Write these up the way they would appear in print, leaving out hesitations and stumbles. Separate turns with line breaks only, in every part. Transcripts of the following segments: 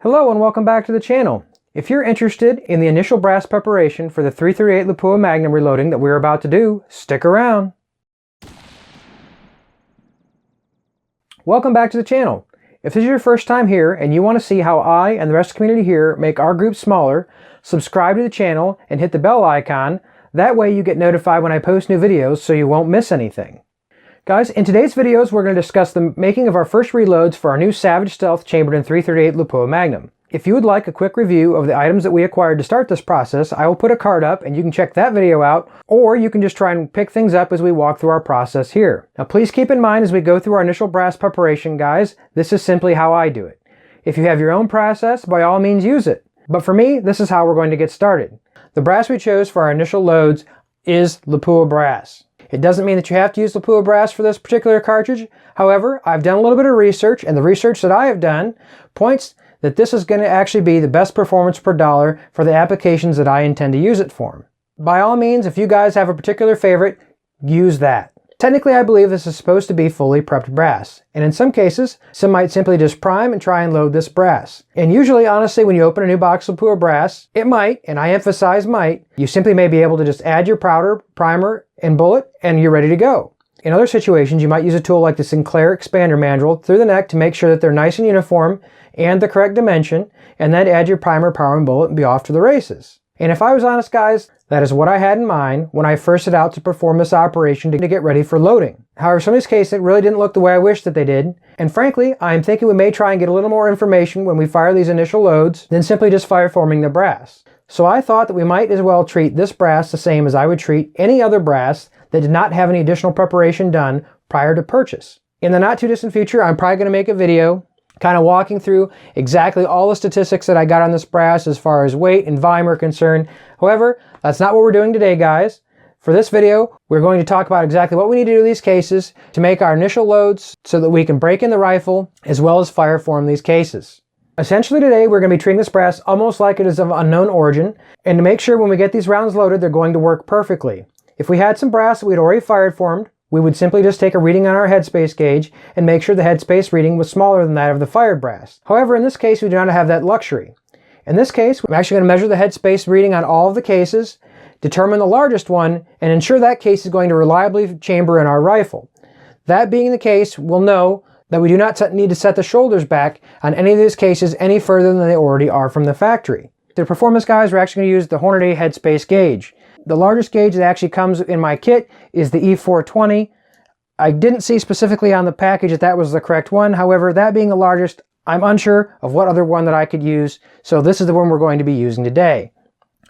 Hello and welcome back to the channel. If you're interested in the initial brass preparation for the .338 Lapua Magnum reloading that we're about to do, stick around. Welcome back to the channel. If this is your first time here and you want to see how I and the rest of the community here make our group smaller, subscribe to the channel and hit the bell icon. That way you get notified when I post new videos so you won't miss anything. Guys, in today's videos we're going to discuss the making of our first reloads for our new Savage Stealth chambered in .338 Lapua Magnum. If you would like a quick review of the items that we acquired to start this process, I will put a card up and you can check that video out, or you can just try and pick things up as we walk through our process here. Now please keep in mind as we go through our initial brass preparation, guys, this is simply how I do it. If you have your own process, by all means use it. But for me, this is how we're going to get started. The brass we chose for our initial loads is Lapua brass. It doesn't mean that you have to use Lapua brass for this particular cartridge. However, I've done a little bit of research, and the research that I have done points that this is going to actually be the best performance per dollar for the applications that I intend to use it for. By all means, if you guys have a particular favorite, use that. Technically, I believe this is supposed to be fully prepped brass, and in some cases, some might simply just prime and try and load this brass. And usually, honestly, when you open a new box of Lapua brass, it might, and I emphasize might, you simply may be able to just add your powder, primer, and bullet, and you're ready to go. In other situations, you might use a tool like the Sinclair expander mandrel through the neck to make sure that they're nice and uniform and the correct dimension, and then add your primer, power, and bullet and be off to the races. And if I was honest, guys, that is what I had in mind when I first set out to perform this operation to get ready for loading. However, some of these cases, it really didn't look the way I wished that they did. And frankly, I'm thinking we may try and get a little more information when we fire these initial loads than simply just fire forming the brass. So I thought that we might as well treat this brass the same as I would treat any other brass that did not have any additional preparation done prior to purchase. In the not too distant future, I'm probably going to make a video kind of walking through exactly all the statistics that I got on this brass as far as weight and volume are concerned. However, that's not what we're doing today, guys. For this video, we're going to talk about exactly what we need to do in these cases to make our initial loads so that we can break in the rifle as well as fire form these cases. Essentially today, we're going to be treating this brass almost like it is of unknown origin, and to make sure when we get these rounds loaded, they're going to work perfectly. If we had some brass that we'd already fired formed, we would simply just take a reading on our headspace gauge and make sure the headspace reading was smaller than that of the fired brass. However, in this case, we do not have that luxury. In this case, I'm actually going to measure the headspace reading on all of the cases, determine the largest one, and ensure that case is going to reliably chamber in our rifle. That being the case, we'll know that we do not need to set the shoulders back on any of these cases any further than they already are from the factory. To perform this, guys, we're actually going to use the Hornady Headspace Gauge. The largest gauge that actually comes in my kit is the E420. I didn't see specifically on the package that that was the correct one. However, that being the largest, I'm unsure of what other one that I could use. So this is the one we're going to be using today.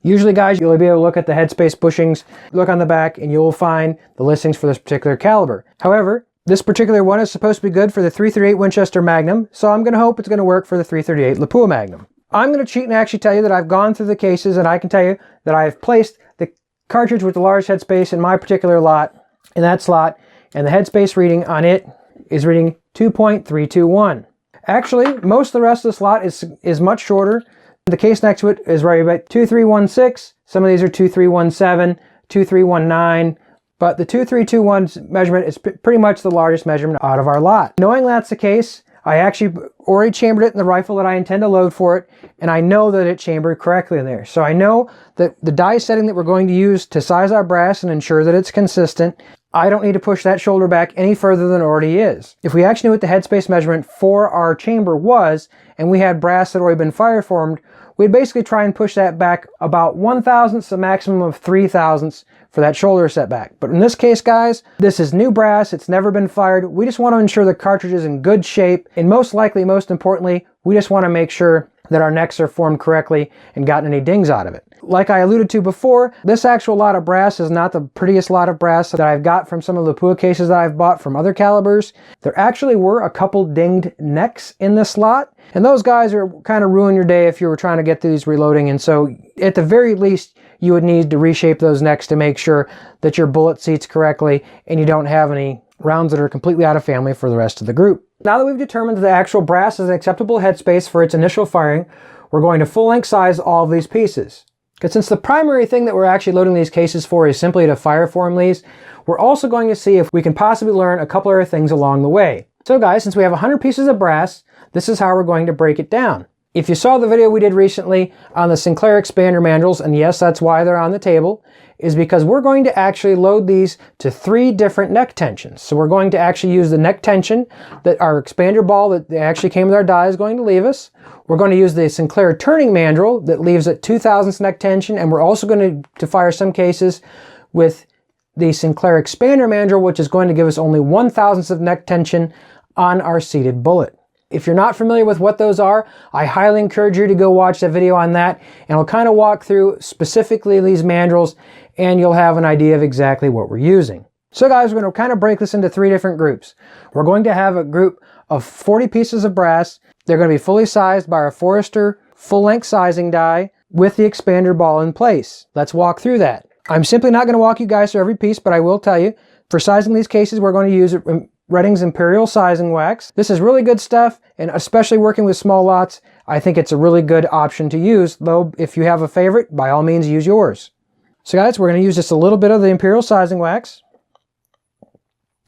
Usually, guys, you'll be able to look at the headspace bushings, look on the back, and you'll find the listings for this particular caliber. However, this particular one is supposed to be good for the .338 Winchester Magnum, so I'm going to hope it's going to work for the .338 Lapua Magnum. I'm going to cheat and actually tell you that I've gone through the cases, and I can tell you that I've placed the cartridge with the large headspace in my particular lot, in that slot, and the headspace reading on it is reading 2.321. Actually, most of the rest of the slot is much shorter. The case next to it is right about 2316. Some of these are 2317, 2319, but the 2321 measurement is pretty much the largest measurement out of our lot. Knowing that's the case, I actually already chambered it in the rifle that I intend to load for it, and I know that it chambered correctly in there. So I know that the die setting that we're going to use to size our brass and ensure that it's consistent, I don't need to push that shoulder back any further than it already is. If we actually knew what the headspace measurement for our chamber was, and we had brass that had already been fire formed, we'd basically try and push that back about 1/1000th, a maximum of 3/1000ths for that shoulder setback. But in this case, guys, this is new brass, it's never been fired. We just want to ensure the cartridge is in good shape, and most likely, most importantly, we just want to make sure that our necks are formed correctly and gotten any dings out of it. Like I alluded to before, this actual lot of brass is not the prettiest lot of brass that I've got from some of the Lapua cases that I've bought from other calibers. There actually were a couple dinged necks in this slot, and those guys are kind of ruin your day if you were trying to get through these reloading, and so at the very least, you would need to reshape those necks to make sure that your bullet seats correctly and you don't have any rounds that are completely out of family for the rest of the group. Now that we've determined that the actual brass is an acceptable headspace for its initial firing, we're going to full-length size all of these pieces. Because since the primary thing that we're actually loading these cases for is simply to fire form these, we're also going to see if we can possibly learn a couple other things along the way. So guys, since we have 100 pieces of brass, this is how we're going to break it down. If you saw the video we did recently on the Sinclair expander mandrels, and yes, that's why they're on the table, is because we're going to actually load these to 3 different neck tensions. So we're going to actually use the neck tension that our expander ball that actually came with our die is going to leave us. We're going to use the Sinclair turning mandrel that leaves at 2,000ths neck tension, and we're also going to fire some cases with the Sinclair expander mandrel, which is going to give us only 1,000ths of neck tension on our seated bullet. If you're not familiar with what those are, I highly encourage you to go watch that video on that, and I'll kind of walk through specifically these mandrels, and you'll have an idea of exactly what we're using. So guys, we're going to kind of break this into 3 different groups. We're going to have a group of 40 pieces of brass. They're going to be fully sized by our Forester full-length sizing die with the expander ball in place. Let's walk through that. I'm simply not going to walk you guys through every piece, but I will tell you, for sizing these cases, we're going to use Redding's Imperial Sizing Wax. This is really good stuff, and especially working with small lots, I think it's a really good option to use, though if you have a favorite, by all means use yours. So guys, we're going to use just a little bit of the Imperial Sizing Wax.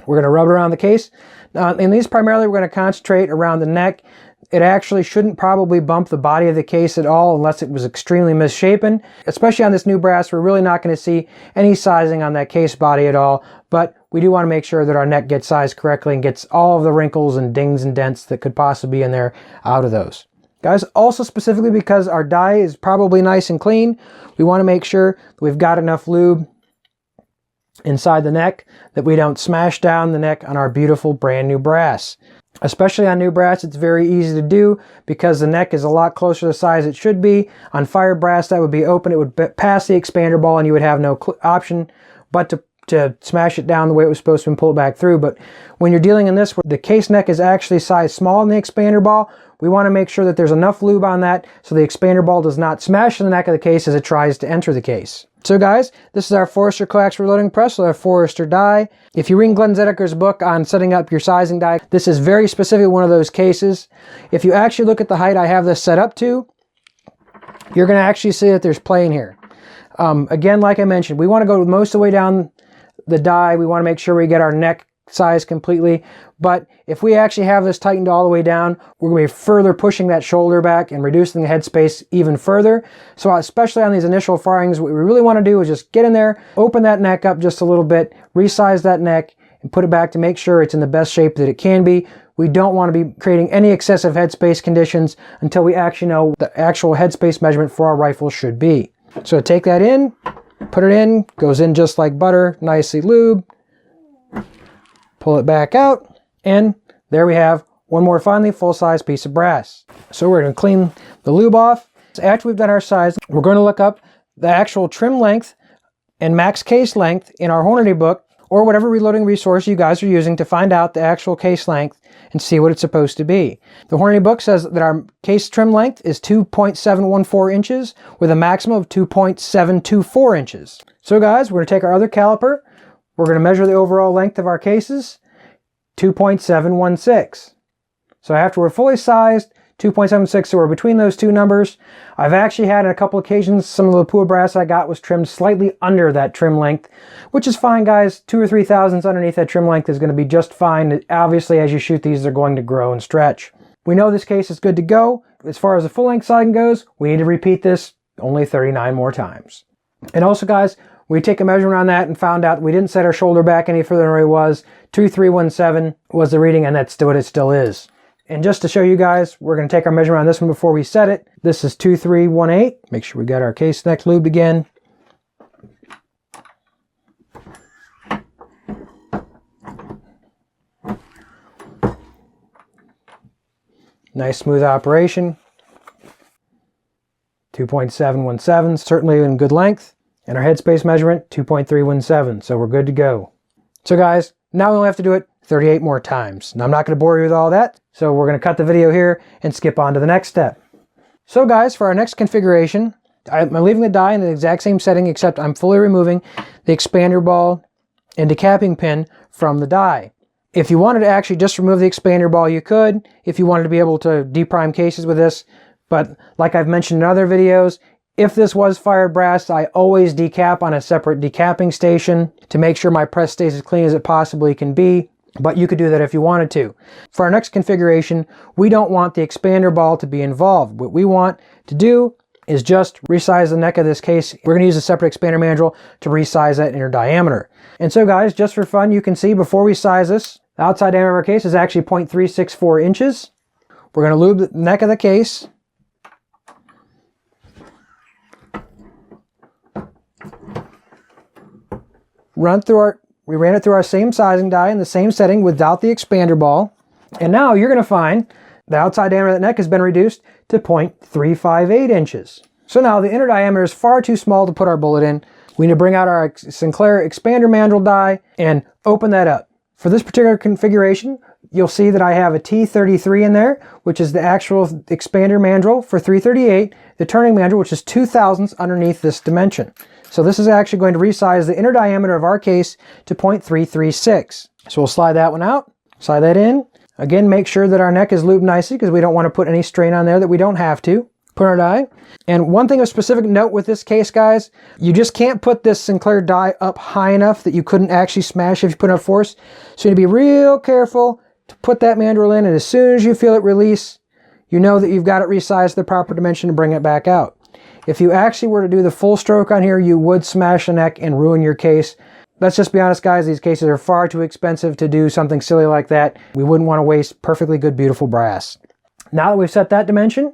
We're going to rub it around the case. In these primarily we're going to concentrate around the neck. It actually shouldn't probably bump the body of the case at all unless it was extremely misshapen. Especially on this new brass, we're really not going to see any sizing on that case body at all, but we do want to make sure that our neck gets sized correctly and gets all of the wrinkles and dings and dents that could possibly be in there out of those. Guys, also specifically because our die is probably nice and clean, we want to make sure that we've got enough lube inside the neck that we don't smash down the neck on our beautiful brand new brass. Especially on new brass, it's very easy to do because the neck is a lot closer to the size it should be. On fired brass, that would be open. It would pass the expander ball and you would have no option but to smash it down the way it was supposed to and pull it back through. But when you're dealing in this, where the case neck is actually sized small in the expander ball, we want to make sure that there's enough lube on that so the expander ball does not smash the neck of the case as it tries to enter the case. So guys, this is our Forester coax reloading press with our Forester die. If you read Glenn Zedecker's book on setting up your sizing die, this is very specific one of those cases. If you actually look at the height I have this set up to, you're going to actually see that there's play in here. Again, like I mentioned, we want to go most of the way down the die. We want to make sure we get our neck size completely, but if we actually have this tightened all the way down, we're going to be further pushing that shoulder back and reducing the headspace even further. So especially on these initial firings, what we really want to do is just get in there, open that neck up just a little bit, resize that neck, and put it back to make sure it's in the best shape that it can be. We don't want to be creating any excessive headspace conditions until we actually know what the actual headspace measurement for our rifle should be. So take that in, put it in, goes in just like butter, nicely lubed. Pull it back out, and there we have one more finally full-size piece of brass. So we're going to clean the lube off. So after we've done our size, we're going to look up the actual trim length and max case length in our Hornady book, or whatever reloading resource you guys are using to find out the actual case length and see what it's supposed to be. The Hornady book says that our case trim length is 2.714 inches with a maximum of 2.724 inches. So guys, we're going to take our other caliper. We're going to measure the overall length of our cases, 2.716. So after we're fully sized, 2.76, so we're between those two numbers. I've actually had on a couple occasions, some of the Lapua brass I got was trimmed slightly under that trim length, which is fine, guys. 2 or 3 thousandths underneath that trim length is going to be just fine. Obviously, as you shoot these, they're going to grow and stretch. We know this case is good to go. As far as the full-length sizing goes, we need to repeat this only 39 more times. And also, guys, we take a measurement on that and found out we didn't set our shoulder back any further than where it was. 2317 was the reading, and that's what it still is. And just to show you guys, we're going to take our measurement on this one before we set it. This is 2318. Make sure we got our case neck lubed again. Nice smooth operation. 2.717, certainly in good length. And our headspace measurement, 2.317, so we're good to go. So guys, now we only have to do it 38 more times. Now I'm not going to bore you with all that, so we're going to cut the video here and skip on to the next step. So guys, for our next configuration, I'm leaving the die in the exact same setting, except I'm fully removing the expander ball and decapping pin from the die. If you wanted to actually just remove the expander ball, you could, if you wanted to be able to deprime cases with this, but like I've mentioned in other videos, if this was fired brass, I always decap on a separate decapping station to make sure my press stays as clean as it possibly can be. but you could do that if you wanted to. For our next configuration, we don't want the expander ball to be involved. What we want to do is just resize the neck of this case. We're going to use a separate expander mandrel to resize that inner diameter. And so guys, just for fun, you can see before we size this, the outside diameter of our case is actually 0.364 inches. We're going to lube the neck of the case. We ran it through our same sizing die in the same setting without the expander ball. And now you're going to find the outside diameter of the neck has been reduced to 0.358 inches. So now the inner diameter is far too small to put our bullet in. We need to bring out our Sinclair expander mandrel die and open that up. For this particular configuration, you'll see that I have a T33 in there, which is the actual expander mandrel for 338, the turning mandrel, which is 2/1000ths underneath this dimension. So this is actually going to resize the inner diameter of our case to 0.336. So we'll slide that one out, slide that in. Again, make sure that our neck is lubed nicely because we don't want to put any strain on there that we don't have to. Put our die. And one thing of specific note with this case, guys, you just can't put this Sinclair die up high enough that you couldn't actually smash if you put enough force. So you need to be real careful to put that mandrel in, and as soon as you feel it release, you know that you've got it resized to the proper dimension to bring it back out. If you actually were to do the full stroke on here, you would smash the neck and ruin your case. Let's just be honest, guys, these cases are far too expensive to do something silly like that. We wouldn't want to waste perfectly good, beautiful brass. Now that we've set that dimension,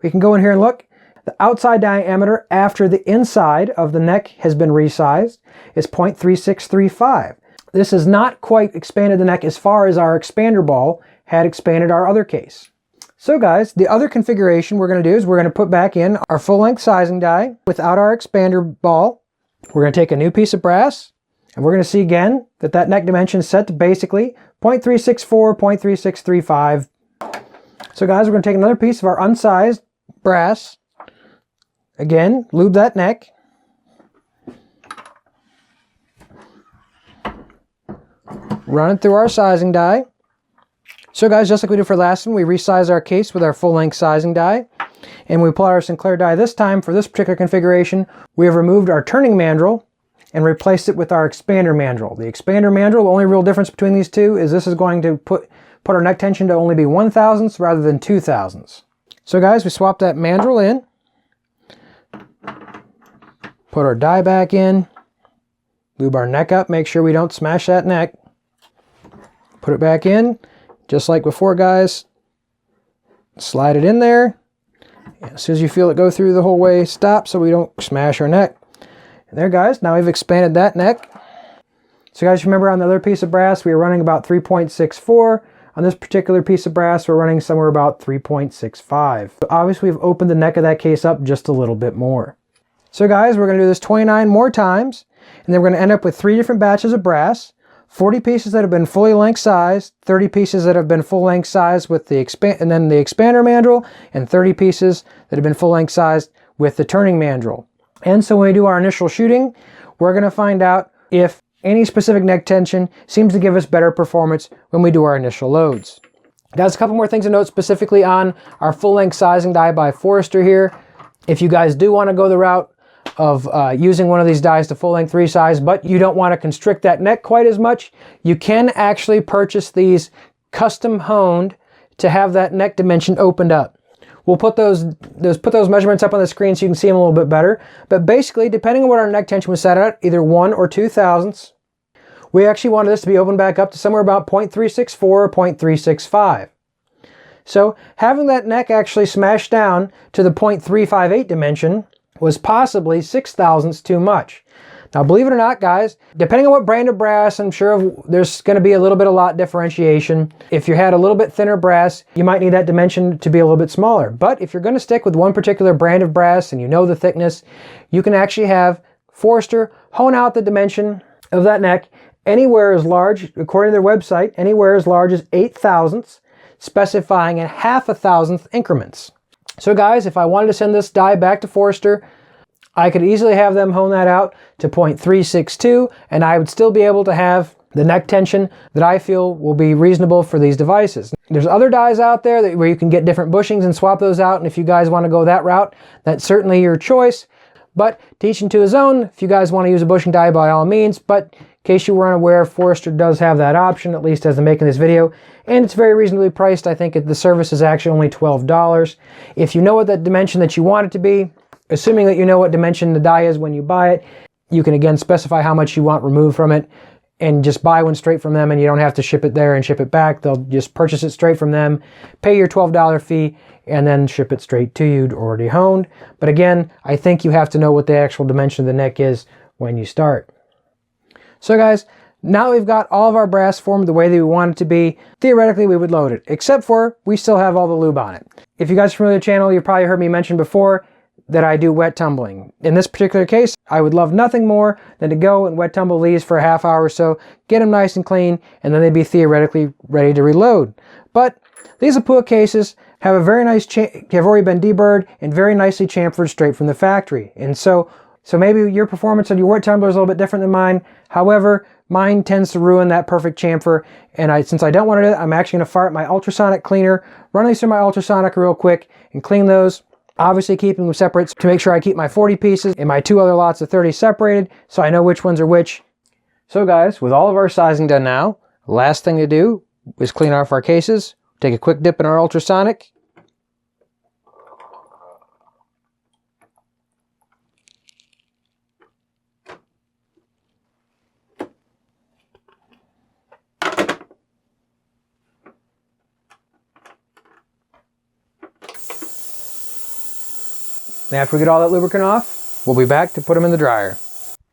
we can go in here and look. The outside diameter after the inside of the neck has been resized is 0.3635. This has not quite expanded the neck as far as our expander ball had expanded our other case. So guys, the other configuration we're going to do is we're going to put back in our full-length sizing die without our expander ball. We're going to take a new piece of brass, and we're going to see again that that neck dimension is set to basically 0.364, 0.3635. So guys, we're going to take another piece of our unsized brass. Again, lube that neck. Run it through our sizing die. So guys, just like we did for last one, we resize our case with our full-length sizing die. And we pull out our Sinclair die this time. For this particular configuration, we have removed our turning mandrel and replaced it with our expander mandrel. The expander mandrel, the only real difference between these two is this is going to put our neck tension to only be 1/1000ths rather than 2/1000ths. So guys, we swap that mandrel in. Put our die back in. Lube our neck up, make sure we don't smash that neck. Put it back in. Just like before, guys, slide it in there. And as soon as you feel it go through the whole way, stop so we don't smash our neck. And there, guys, now we've expanded that neck. So guys, remember on the other piece of brass, we were running about 3.64. On this particular piece of brass, we're running somewhere about 3.65. So obviously, we've opened the neck of that case up just a little bit more. So guys, we're going to do this 29 more times, and then we're going to end up with 3 different batches of brass. 40 pieces that have been fully length sized, 30 pieces that have been full length sized with the expander mandrel, and 30 pieces that have been full length sized with the turning mandrel. And so when we do our initial shooting, we're going to find out if any specific neck tension seems to give us better performance when we do our initial loads. Guys, a couple more things to note specifically on our full length sizing die by Forrester here. If you guys do want to go the route of using one of these dies to full length resize, but you don't want to constrict that neck quite as much, you can actually purchase these custom honed to have that neck dimension opened up. We'll put those measurements up on the screen so you can see them a little bit better. But basically, depending on what our neck tension was set at, either 1 or 2/1000ths, we actually wanted this to be opened back up to somewhere about 0.364 or 0.365. So having that neck actually smashed down to the 0.358 dimension was possibly 0.006 too much. Now, believe it or not, guys, depending on what brand of brass, I'm sure there's going to be a little bit of lot differentiation. If you had a little bit thinner brass, you might need that dimension to be a little bit smaller. But if you're going to stick with one particular brand of brass and you know the thickness, you can actually have Forrester hone out the dimension of that neck anywhere as large, according to their website, anywhere as large as 0.008, specifying in 0.005 increments. So guys, if I wanted to send this die back to Forrester, I could easily have them hone that out to 0.362, and I would still be able to have the neck tension that I feel will be reasonable for these devices. There's other dies out there where you can get different bushings and swap those out, and if you guys want to go that route, that's certainly your choice. But to each and to his own. If you guys want to use a bushing die, by all means, but In case you were unaware, Forester does have that option, at least as I'm making this video, and it's very reasonably priced. I think the service is actually only $12. If you know what the dimension that you want it to be, assuming that you know what dimension the die is when you buy it, you can again specify how much you want removed from it and just buy one straight from them, and you don't have to ship it there and ship it back. They'll just purchase it straight from them, pay your $12 fee, and then ship it straight to you already honed. But again, I think you have to know what the actual dimension of the neck is when you start. So guys, now we've got all of our brass formed the way that we want it to be. Theoretically, we would load it, except for we still have all the lube on it. If you guys are familiar with the channel, you've probably heard me mention before that I do wet tumbling. In this particular case, I would love nothing more than to go and wet tumble these for a half hour or so, get them nice and clean, and then they'd be theoretically ready to reload. But these Lapua cases have a very nice, have already been deburred and very nicely chamfered straight from the factory. And so maybe your performance on your wet tumbler is a little bit different than mine. However, mine tends to ruin that perfect chamfer. And since I don't want to do that, I'm actually going to fire up my ultrasonic cleaner, run these through my ultrasonic real quick, and clean those. Obviously keeping them separate to make sure I keep my 40 pieces and my 2 other lots of 30 separated, so I know which ones are which. So guys, with all of our sizing done now, last thing to do is clean off our cases, take a quick dip in our ultrasonic. After we get all that lubricant off, we'll be back to put them in the dryer.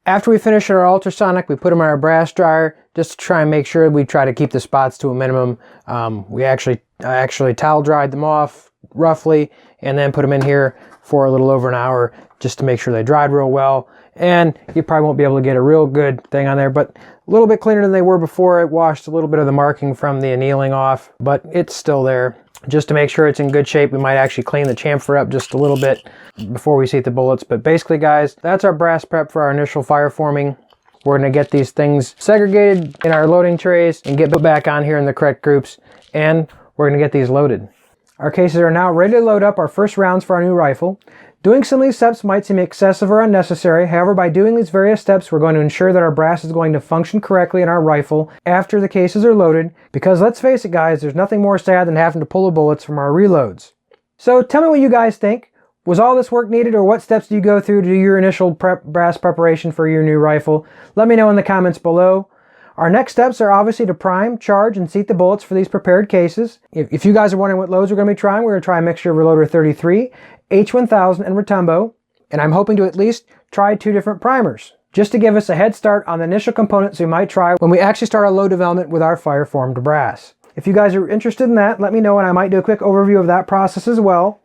After we finish our ultrasonic, we put them in our brass dryer just to try and make sure we try to keep the spots to a minimum. I actually towel dried them off roughly and then put them in here for a little over an hour just to make sure they dried real well. And you probably won't be able to get a real good thing on there, but a little bit cleaner than they were before. It washed a little bit of the marking from the annealing off, but it's still there. Just to make sure it's in good shape, we might actually clean the chamfer up just a little bit before we seat the bullets. But basically, guys, that's our brass prep for our initial fire forming. We're going to get these things segregated in our loading trays and get put back on here in the correct groups, and we're going to get these loaded. Our cases are now ready to load up our first rounds for our new rifle. Doing some of these steps might seem excessive or unnecessary. However, by doing these various steps, we're going to ensure that our brass is going to function correctly in our rifle after the cases are loaded. Because let's face it, guys, there's nothing more sad than having to pull the bullets from our reloads. So tell me what you guys think. Was all this work needed, or what steps do you go through to do your initial brass preparation for your new rifle? Let me know in the comments below. Our next steps are obviously to prime, charge, and seat the bullets for these prepared cases. If you guys are wondering what loads we're going to be trying, we're going to try a mixture of Reloader 33, H1000, and Rotumbo. And I'm hoping to at least try 2 different primers, just to give us a head start on the initial components we might try when we actually start our load development with our fire-formed brass. If you guys are interested in that, let me know, and I might do a quick overview of that process as well.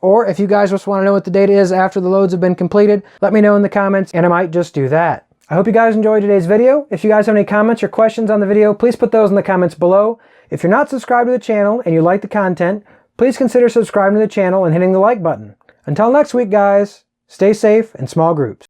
Or if you guys just want to know what the data is after the loads have been completed, let me know in the comments, and I might just do that. I hope you guys enjoyed today's video. If you guys have any comments or questions on the video, please put those in the comments below. If you're not subscribed to the channel and you like the content, please consider subscribing to the channel and hitting the like button. Until next week, guys, stay safe in small groups.